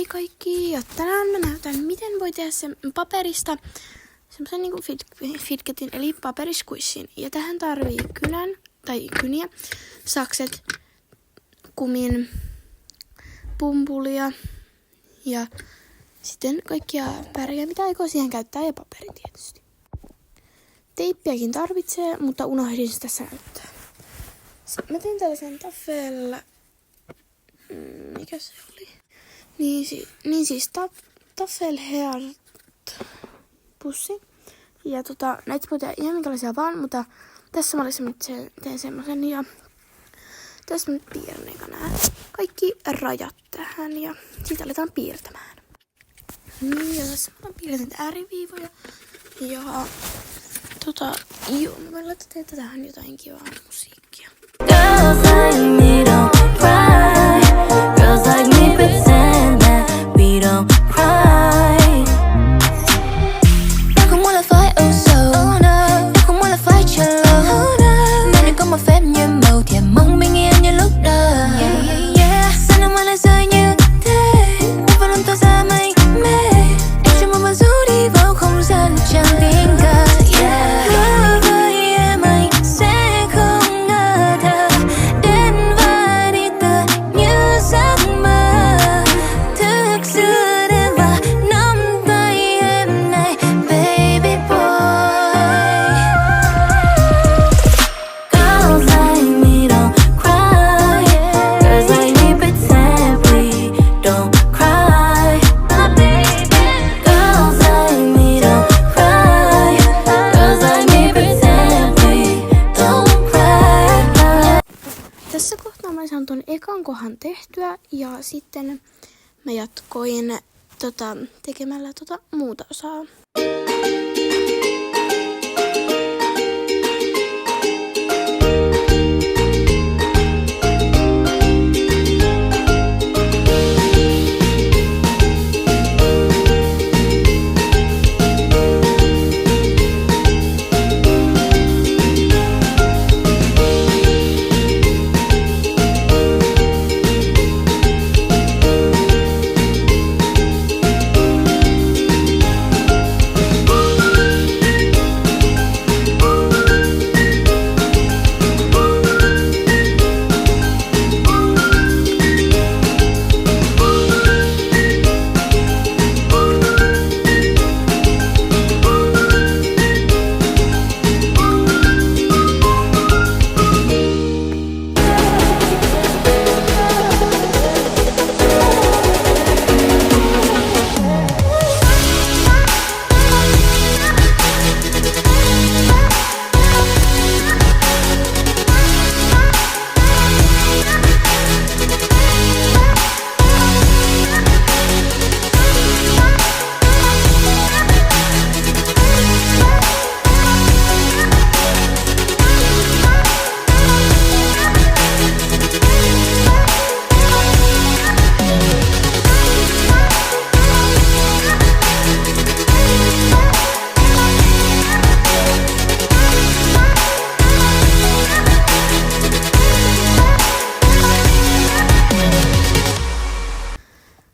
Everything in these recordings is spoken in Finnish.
Moi kaikki! Ja tänään mä näytän, miten voi tehdä sen paperista semmoisen niinku fidgetin, eli paperisquishin. Ja tähän tarvii kyniä, sakset, kumin, pumpulia ja sitten kaikkia väriä, mitä aikoo siihen käyttää, ja paperi tietysti. Teippiäkin tarvitsee, mutta unohdin se tässä näyttää. Sitten mä tein tällaisen mikä se oli? Niin siis Taffel Heart pussi. Ja näitä voi tehdä ihan minkälaisia vaan, mutta tässä mallissa mä teen semmosen, ja tässä mä nyt piirrän eka nää kaikki rajat tähän, ja siitä aletaan piirtämään. Niin, ja tässä mä piirrän ääriviivoja, ja mä voin laittaa tähän jotain kivaa musiikkia. Girls like me don't cry. Girls like me pretend that we don't cry. Đâu không muốn là phải âu sầu, đâu không muốn là phải chờ lâu. Nên đừng có một phép nhiệm màu thèm mong bình yên như lúc đầu. Sao nước mắt lại rơi như thế, bước vào lòng tôi ra mây mê. Em chưa muốn rũ đi vào không gian chẳng tình cờ. Hứa với em anh sẽ không ngờ thờ đến và đi tựa như giấc mơ. Thức giữa đêm và nắm tay em này, baby boy. Girls like me don't cry. Girls like me pretend we don't cry. My baby. Girls like me don't cry. Girls like me pretend we don't cry. Tässä kohtaa mä saan ton ekan kohan tehtyä, ja sitten mä jatkoin tekemällä muuta osaa.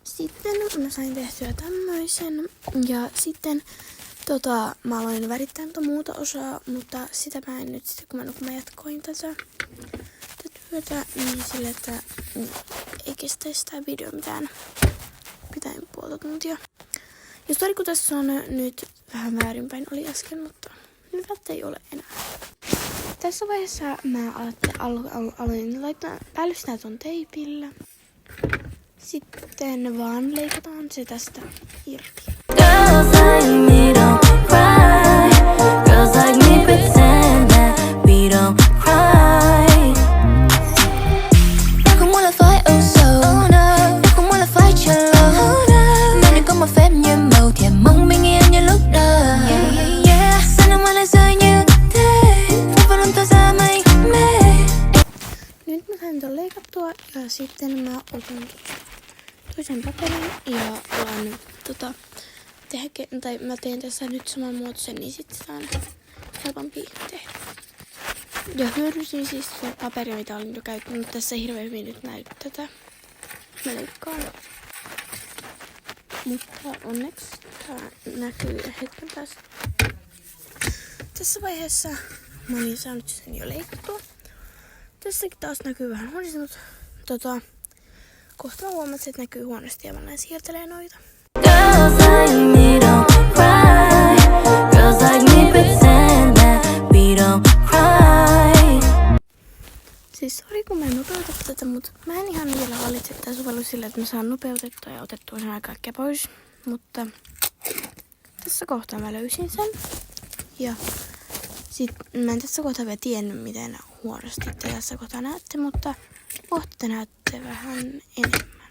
Sitten mä sain tehtyä tämmöisen, ja sitten mä aloin värittää muuta osaa, mutta sitä mä en nyt sitten, kun mä jatkoin tätä työtä, niin sille, että ei kestäisi tää video mitään 1,5 tuntia. Ja sori, kun tässä on nyt vähän väärinpäin oli äsken, mutta nyt ei ole enää. Tässä vaiheessa mä aloin laittaa päällystää ton teipillä. Sitten vaan leikataan se tästä irti. Girls like me don't cry. Girls like me pretend that we don't cry. Đâu không muốn là phải âu sầu, đâu không muốn là phải chờ lâu. Nên đừng có một phép nhiệm màu thèm mong bình yên như lúc đầu. Sao nước mắt lại rơi như thế, bước vào lòng tôi ra mây mê. Nyt mä sain ton leikattua, ja sitten mä otan toisen paperin ja alan mä teen tässä nyt saman muotoisen, niin sit sitä on helpompi tehdä. Ja hyödynsin siis se paperia, mitä olin jo käyttänyt, mutta tässä ei hirveän hyvin nyt näy tätä. Mä leikkaan Mutta onneksi tää näkyy hetken päästä. Tässä vaiheessa mä olin saanut sen jo leikattua. Tässäkin taas näkyy vähän huonosti, mutta kohta mä huomasin, että näkyy huonosti ja mä näin siirtelee noita. Girls like me don't cry. Girls like me pretend that we don't cry. Siis sori kun mä en nopeuta tätä, mutta mä en ihan vielä valitse tää sovellus sillä, että mä saan nopeutettua ja otettua sen kaikkea pois. Mutta tässä kohtaa mä löysin sen. Ja sit mä en tässä kohtaa vielä tiennyt, miten huonosti te tässä kohtaa näette, mutta kohta te näette vähän enemmän.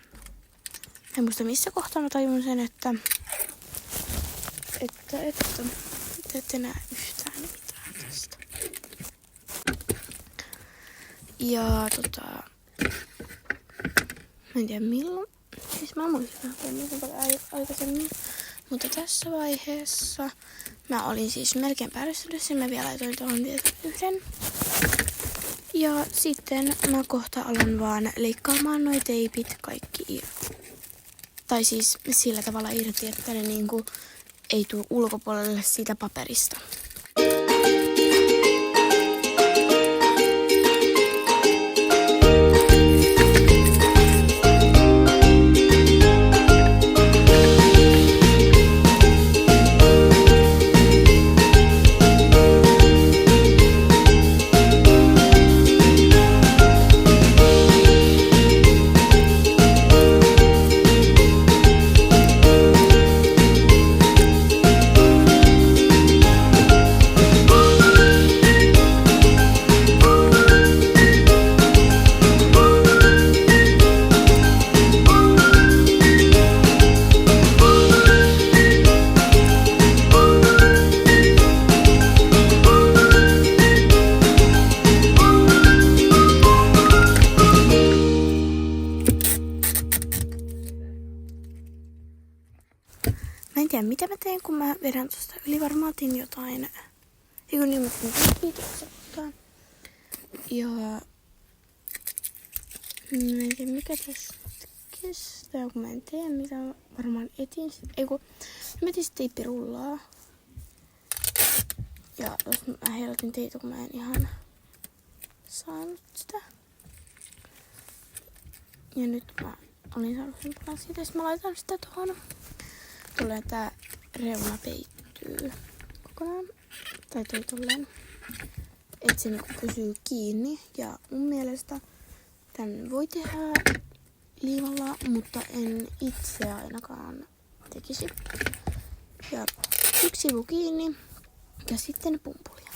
En muista missä kohtaa mä tajun sen, että ette näe yhtään mitään tästä. Ja mä en tiedä milloin, siis mä muistan aikaisemmin, mutta tässä vaiheessa mä olin siis melkein päällystössä ja mä vielä laitoin tuohon vielä yhden. Ja sitten mä kohta alan vaan leikkaamaan noi teipit kaikki irti. Tai siis sillä tavalla irti, että ne niinku ei tule ulkopuolelle siitä paperista. Mä en tiedä mitä mä teen, kun mä vedän tosta yli. Varmaan otin jotain. Eikö niin, mä teen kohtaan. Ja mä en tiedä mikä tässä kestää, kun mä en tiedä mitä mä varmaan etin. Eiku, mä etin teippirullaa. Ja jos mä heilotin teitä, kun mä en ihan saanut sitä. Ja nyt mä olin saanut sen palan siitä, ja mä laitan sitä tuohon. Tulee tää reuna peittyy kokonaan. Tai toi tolleen. Et se niinku pysyy kiinni. Ja mun mielestä tän voi tehdä liimalla, mutta en itse ainakaan tekisi. Ja yksi sivu kiinni. Ja sitten pumpulia.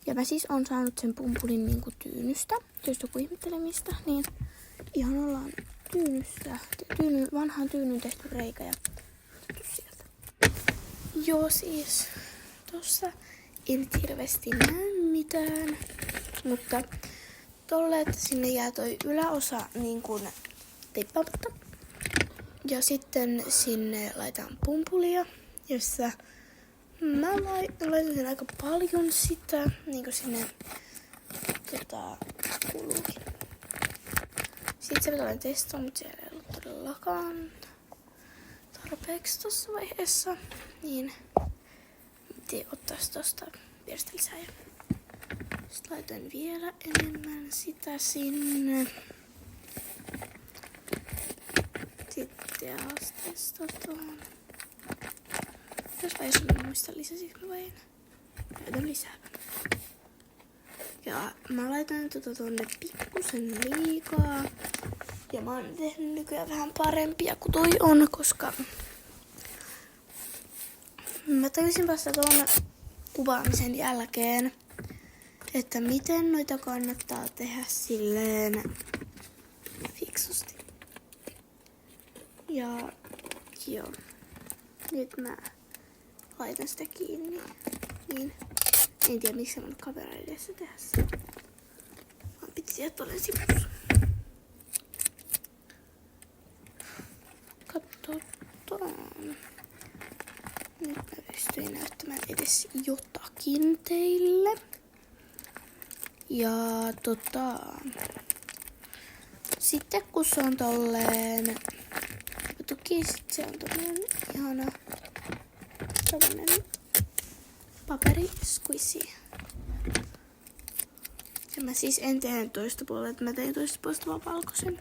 Ja mä siis on saanut sen pumpulin niinku tyynystä. Jos joku ihmettelee mistä, niin ihan ollaan tyynyssä. Vanhaan tyynyn tehty reikä ja sieltä. Joo siis tossa ei nyt hirveästi näy mitään. Mutta tolle, että sinne jää toi yläosa niin kuin teippaamatta. Ja sitten sinne laitan pumpulia, jossa mä laitan sen aika paljon sitä, niin kuin sinne kuluukin. Sitten se olen testannut, mutta siellä ei ollut todellakaan tarpeeksi tossa vaiheessa. Niin ottais tosta vierestä lisää. Sitten laitan vielä enemmän sitä sinne. Sitten asteesta tuohon. Jos vaiheessa mä muistan lisäsikö vai en. Laitan lisää. Ja mä laitan tonne pikkusen liikaa. Ja mä oon tehnyt nykyään vähän parempia kuin toi on, koska mä tajusin vasta tuon kuvaamisen jälkeen, että miten noita kannattaa tehdä silleen fiksusti. Ja joo, nyt mä laitan sitä kiinni. Niin, en tiedä miksi mä nyt kamera edessä tehdä sitä. Vaan piti sieltä tuolle sivussa. Katsotaan. Nyt mä pystyin näyttämään edes jotakin teille. Ja sitten kun se on tolleen Sit se on tommonen ihana paperisquishy. Ja mä siis en tehnyt toista puolella, että mä tein toista puolesta vaan valkoisen.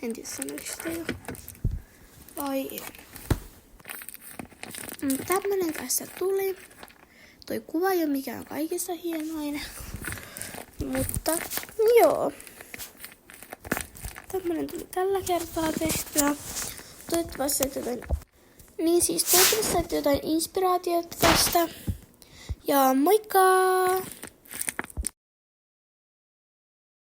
En tiedä sanoiko sitä jo. Vai tämmönen tässä tuli. Toi kuva ei ole mikään kaikista hienoin. Mutta joo. Tämmönen tuli tällä kertaa tehtyä. Toivottavasti saitte jotain inspiraatiota tästä. Ja moikka!